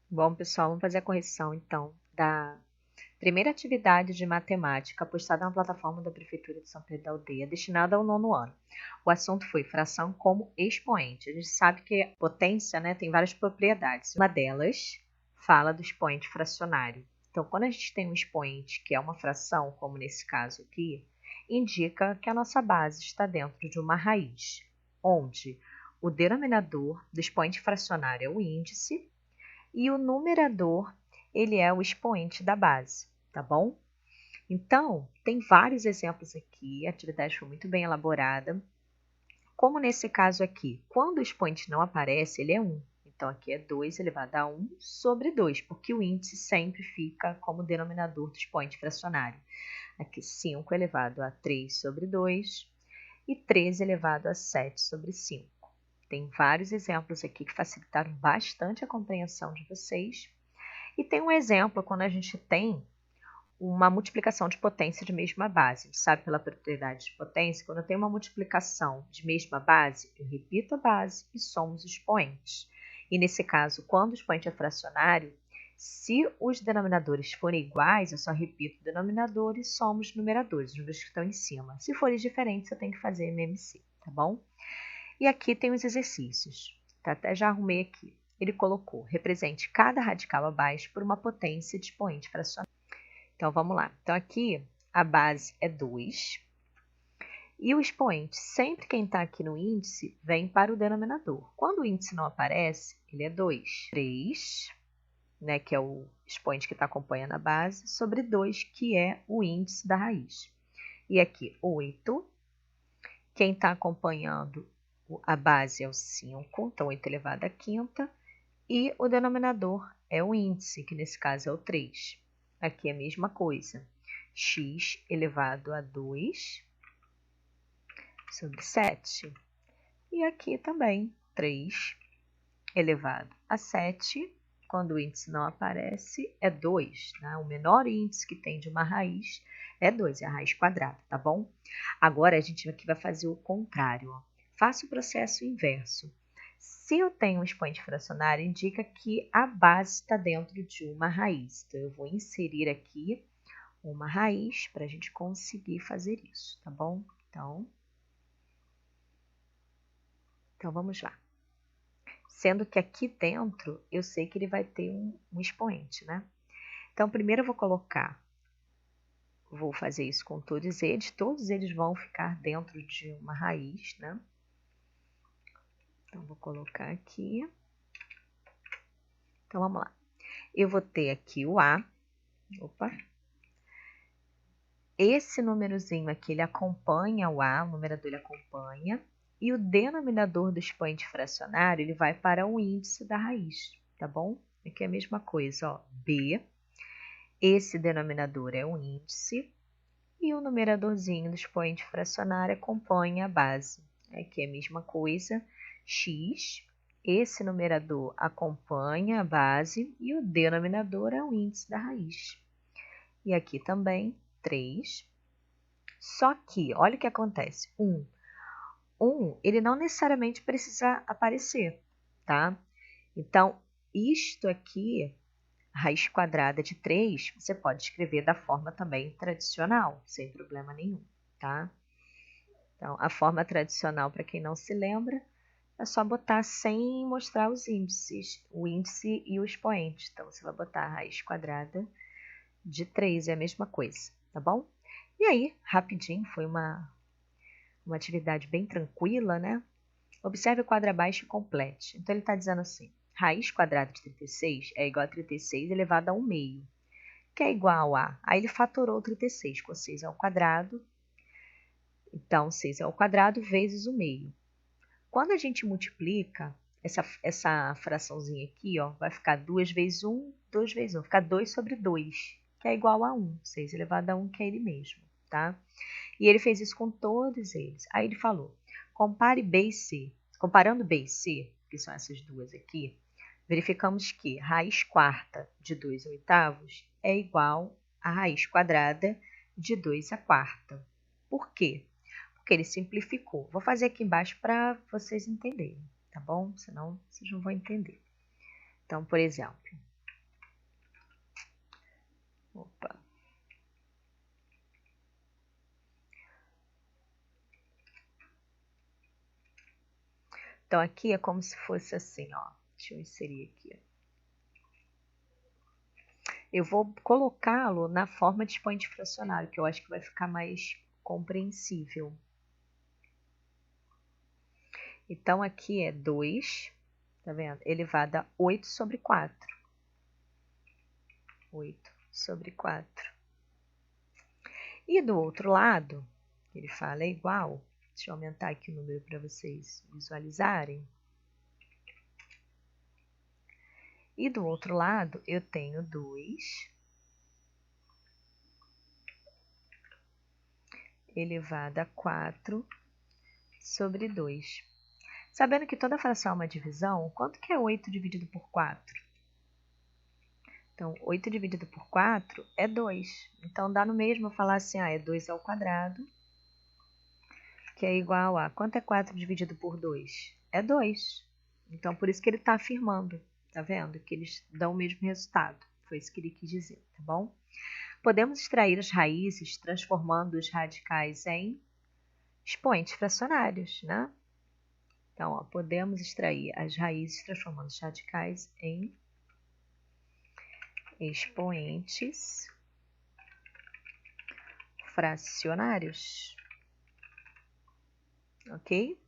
Bom, pessoal, vamos fazer a correção, então, da primeira atividade de matemática postada na plataforma da Prefeitura de São Pedro da Aldeia, destinada ao 9º ano. O assunto foi fração como expoente. A gente sabe que a potência, né, tem várias propriedades. Uma delas fala do expoente fracionário. Então, quando a gente tem um expoente que é uma fração, como nesse caso aqui, indica que a nossa base está dentro de uma raiz, onde o denominador do expoente fracionário é o índice e o numerador, ele é o expoente da base, tá bom? Então, tem vários exemplos aqui, a atividade foi muito bem elaborada. Como nesse caso aqui, quando o expoente não aparece, ele é 1. Então, aqui é 2 elevado a 1 sobre 2, porque o índice sempre fica como denominador do expoente fracionário. Aqui, 5 elevado a 3 sobre 2 e 13 elevado a 7 sobre 5. Tem vários exemplos aqui que facilitaram bastante a compreensão de vocês. E tem um exemplo quando a gente tem uma multiplicação de potência de mesma base. A gente sabe pela propriedade de potência, quando eu tenho uma multiplicação de mesma base, eu repito a base e somo os expoentes. E nesse caso, quando o expoente é fracionário, se os denominadores forem iguais, eu só repito o denominador e somo os numeradores, os números que estão em cima. Se forem diferentes, eu tenho que fazer MMC, tá bom? E aqui tem os exercícios, tá? Até já arrumei aqui. Ele colocou, represente cada radical abaixo por uma potência de expoente fracionário. Então, vamos lá. Então, aqui a base é 2. E o expoente, sempre quem está aqui no índice, vem para o denominador. Quando o índice não aparece, ele é 2. 3, né, que é o expoente que está acompanhando a base, sobre 2, que é o índice da raiz. E aqui, 8. Quem está acompanhando a base é o 5, então 8 elevado à quinta. E o denominador é o índice, que nesse caso é o 3. Aqui é a mesma coisa. X elevado a 2 sobre 7. E aqui também 3 elevado a 7. Quando o índice não aparece, é 2. Né? O menor índice que tem de uma raiz é 2, é a raiz quadrada, tá bom? Agora a gente aqui vai fazer o contrário. Ó. Faça o processo inverso. Se eu tenho um expoente fracionário, indica que a base está dentro de uma raiz. Então, eu vou inserir aqui uma raiz para a gente conseguir fazer isso, tá bom? Então, vamos lá. Sendo que aqui dentro, eu sei que ele vai ter um expoente, né? Então, primeiro eu vou fazer isso com todos eles vão ficar dentro de uma raiz, né? Então, vou colocar aqui. Então, vamos lá. Eu vou ter aqui o A. Opa. Esse númerozinho aqui, ele acompanha o A, o numerador ele acompanha. E o denominador do expoente fracionário, ele vai para o índice da raiz, tá bom? Aqui é a mesma coisa, ó. B. Esse denominador é o índice. E o numeradorzinho do expoente fracionário acompanha a base. Aqui é a mesma coisa. X. Esse numerador acompanha a base e o denominador é o índice da raiz. E aqui também, 3. Só que, olha o que acontece. 1, ele não necessariamente precisa aparecer, tá? Então, isto aqui, raiz quadrada de 3, você pode escrever da forma também tradicional, sem problema nenhum, tá? Então, a forma tradicional, para quem não se lembra, é só botar sem mostrar os índices, o índice e o expoente. Então, você vai botar a raiz quadrada de 3, é a mesma coisa, tá bom? E aí, rapidinho, foi uma atividade bem tranquila, né? Observe o quadro abaixo e complete. Então, ele está dizendo assim, raiz quadrada de 36 é igual a 36 elevado a 1 meio, que é igual a... Aí ele fatorou 36, com 6 ao quadrado. Então, 6 ao quadrado vezes o meio. Quando a gente multiplica, essa fraçãozinha aqui, ó, vai ficar 2 vezes 1, 2 vezes 1. Fica 2 sobre 2, que é igual a 1. 6 elevado a 1, que é ele mesmo, tá? E ele fez isso com todos eles. Aí ele falou, compare B e C. Comparando B e C, que são essas duas aqui, verificamos que raiz quarta de 2 oitavos é igual a raiz quadrada de 2 a quarta. Por quê? Porque ele simplificou. Vou fazer aqui embaixo para vocês entenderem, tá bom? Senão vocês não vão entender. Então, por exemplo, Opa. Então, aqui é como se fosse assim, ó. Deixa eu inserir aqui. Eu vou colocá-lo na forma de expoente fracionário, que eu acho que vai ficar mais compreensível. Então, aqui é 2, tá vendo? Elevado a 8 sobre 4. 8 sobre 4. E do outro lado, ele fala é igual. Deixa eu aumentar aqui o número para vocês visualizarem. E do outro lado, eu tenho 2 elevado a 4 sobre 2. Sabendo que toda fração é uma divisão, quanto que é 8 dividido por 4? Então, 8 dividido por 4 é 2. Então, dá no mesmo eu falar assim, é 2 ao quadrado, que é igual a... Quanto é 4 dividido por 2? É 2. Então, por isso que ele está afirmando, tá vendo? Que eles dão o mesmo resultado. Foi isso que ele quis dizer, tá bom? Podemos extrair as raízes transformando os radicais em expoentes fracionários, né? Então, ó, podemos extrair as raízes transformando os radicais em expoentes fracionários. Ok?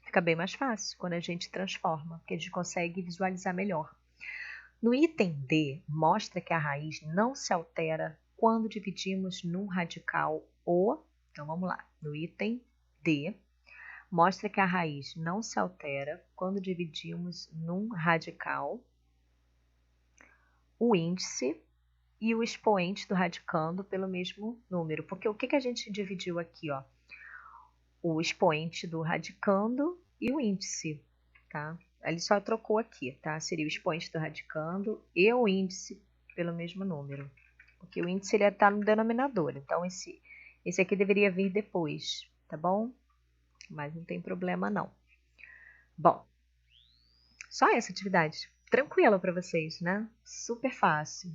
Fica bem mais fácil quando a gente transforma, porque a gente consegue visualizar melhor. No item D, mostra que a raiz não se altera quando dividimos num radical o... Então, vamos lá. No item D, mostra que a raiz não se altera quando dividimos num radical o índice e o expoente do radicando pelo mesmo número. Porque o que a gente dividiu aqui, ó? O expoente do radicando e o índice, tá? Ele só trocou aqui, tá? Seria o expoente do radicando e o índice pelo mesmo número. Porque o índice ele está no denominador, então esse aqui deveria vir depois, tá bom? Mas não tem problema não. Bom, só essa atividade. Tranquila para vocês, né? Super fácil.